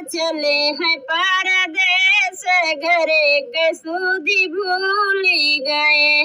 चले हैं परदेस, घरे के सूदी भूली गए।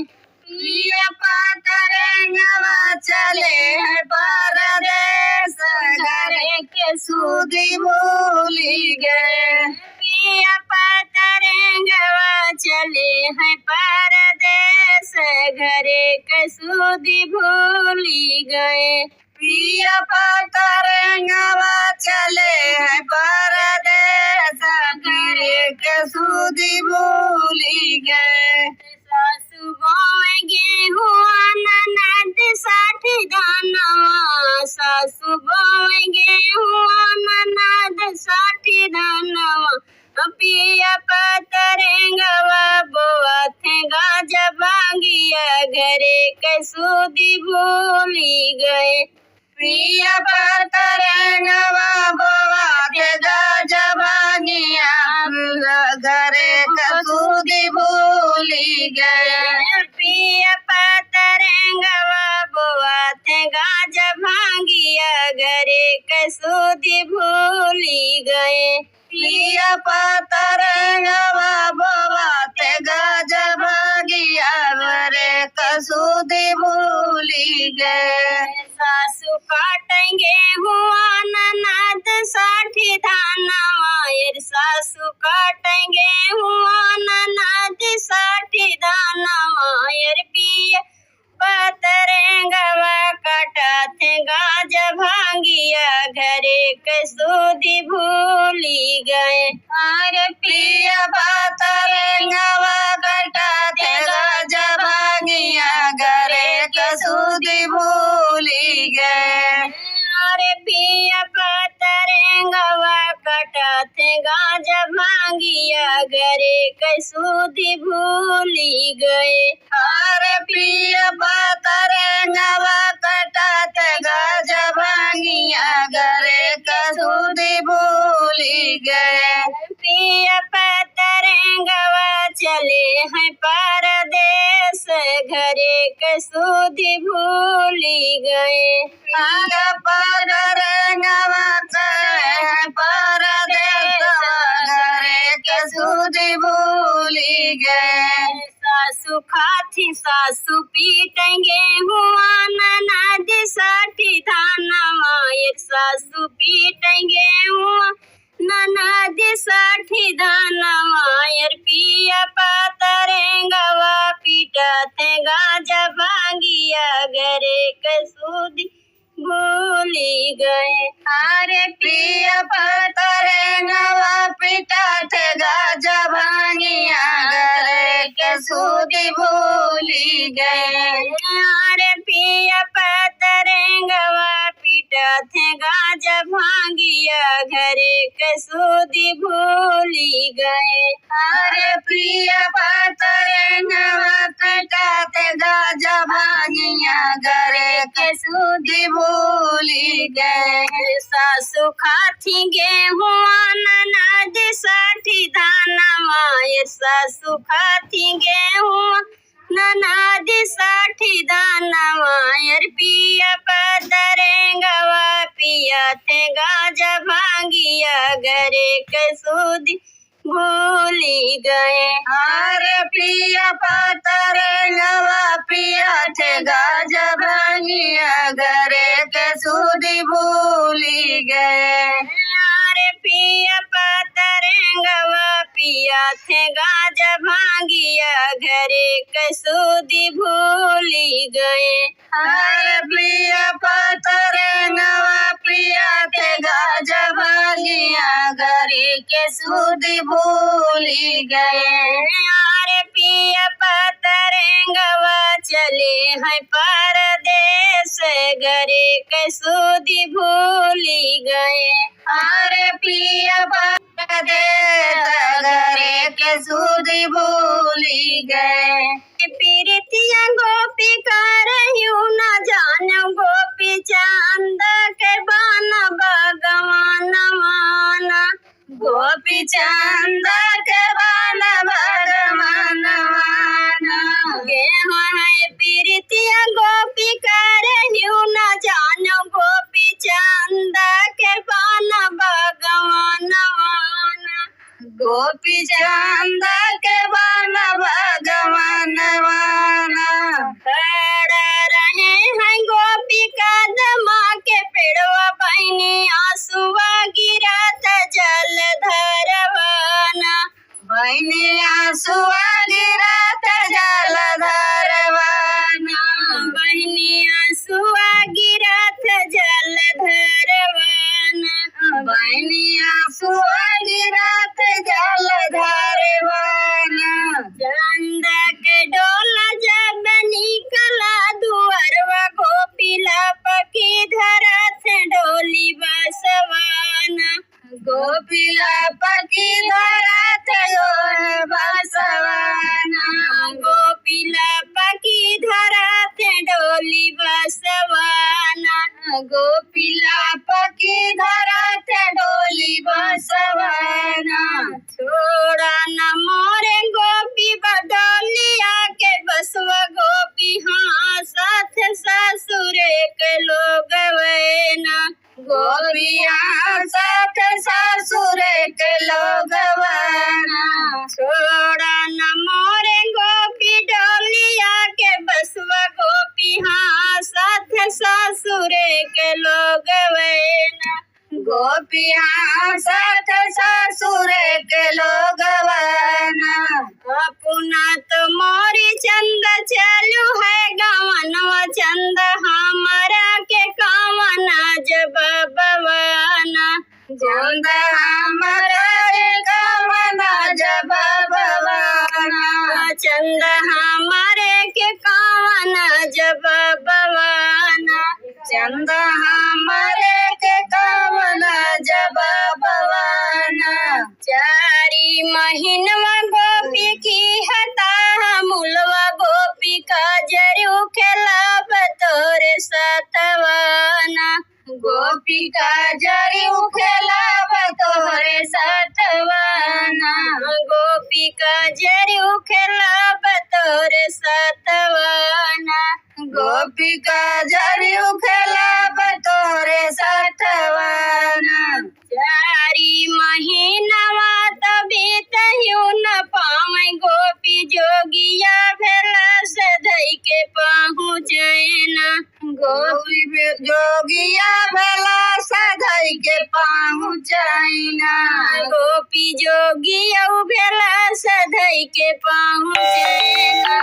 पिया पतरंगवा चले हैं परदेस, घरे के सूदी भूली गए। पिया पतरंगवा चले हैं परदेस, घरे के सूदी भूली गए। पिया पतरंगवा चले हैं परदेस, घरे के सूदी भूली गए। सासु बोए गेहूं ननद साठी दानवा, सासु बोए गेहूं ननद साठी दानवा। पिया पतरंगवा बोआ थे गाजा भांगिया, घरे के सूदी भूली गए। पिया पतरंगवा बोआ थे गाजा भांगिया, घरे के सूदी भूली गए। पिया पतरंगवा बोआ थे गाजा भांगिया, घरे के सूदी भूली गए। पिया पतरंगवा बोआ थे गाजा भांगिया, घरे के सूदी भूली गए। सासु काटेंगे हुआ ननद साठी धानवा, सासु काटेंगे हुआ ननद साठी धानवा। पिया पतरंगवा काटा थे गाजा भांगिया, घरे के सूदी भूली गए। अरे पिया पतरंगवा काटा थे गाजा भांगिया, घरे के सूदी भूली गए। अरे पिया पतरंगवा काटा थे गाजा भांगिया, घरे के सूदी भूली गए। अरे पिया पतरंगवा काटा थे गाजा भांगिया, घरे के सूदी भूली गए। पिया पतरंगवा चले हैं परदेस, घरे के सूदी भूली गए। पतरंगवा चले हैं परदेस, घरे के सूदी भूली गए। सासु खाती सासु पीटेंगे हुआ ननद साठी धानवा, सासु पीटेंगे हुआ ननद साठी धानवा। पिया पतरंगवा पीटा थे गाजा भांगिया, घरे के सूदी भूली गए। अरे पिया पतरंगवा पीटा थे गाजा भांगिया, घरे के सूदी भूली गए। अरे पिया पतरंगवा पीटा थे गाजा भांगिया, घरे के सूदी भूली गए। अरे पिया पतरंगवा पीटा थे गाजा भांगिया, घरे के सूदी भूली गए। सासु खाती गेहूं ननद साठी धानवा, सासु खाती गेहूं ननद साठी धानवा। पिया पतरंगवा पिया थे गाजा भांगिया, घरे के सूदी भूली गए। अरे पिया पतरंगवा पिया थे गाजा भांगिया, घरे के सूदी भूली गए। अरे पिया पतरंगवा पिया थे गाजा भांगिया, घरे के सूदी भूली गए। अरे पिया पतरंगवा पिया थे गाजा भांगिया, घरे के सूदी भूली गए। अरे पिया पतरंगवा चले हैं परदेस, घरे के सूदी भूली गए। अरे पिया परदेस, घरे के सूदी भूली गए। प्रीतिया गोपी करहियो न जान गोपी चांद के बाना भगवान माना, गोपी चांद के बाना भगवान माना। गेहूं है प्रीतिया गोपी करहियो न जान गोपी चांद के बाना भगवान माना। गोपी चंद के बन भगवान वाना खड़ा रहे हैं गोपी कदमा के पेड़वा बहनी आंसुआ गिरत जल धरवाना बहनी आंसुआ गिरत जल धरवाना बहनी आंसुआ गिरत जल धरवाना बहनी आंसुआ गिरत जल धरवाना चंद के डोला जब निकला दुअरवा गोपी लपकी धरत डोली बसवाना गोपी लपकी धरत बसवाना गोपी लपकी धरत डोली बसवाना गोपी लपकी धरत डोली बसवाना छोड़ा न मोरे गोपी बडोलिया के बसवा गोपी हाँ साथ ससुरे के लोग वैना गोपिया साथ ससुरे के लोग वैना छोड़ा न मोरे गोपी डोलिया के बसवा गोपी हाँ साथ ससुरे के लोग वैना गोपिया साथ ससुरे के लोग वैना अपना तो मोरी चंद चलू है गवनवा चंद हमारा के कामना जब बवाना चंद हमारा के कामना जब बवाना चंद हमारे के कामना जब बवाना चंद हमारे के कामना जब बवाना चारी महीनवा गोपी की हता मुलवा गोपी का जरू खेला बतोरे सतवाना गोपी का जरू खेला बतोरे सतवाना गोपी का जरू खेला बतोरे सतवाना गोपी का जरू खेला बतोरे सतवाना चारी महीनवा तभी तयू न पावे गोपी जोगिया भेला सधई के पहुँचना गोपी जोगिया भेला सधई के पहुँचना गोपी जोगिया भेला सधई के पहुँचना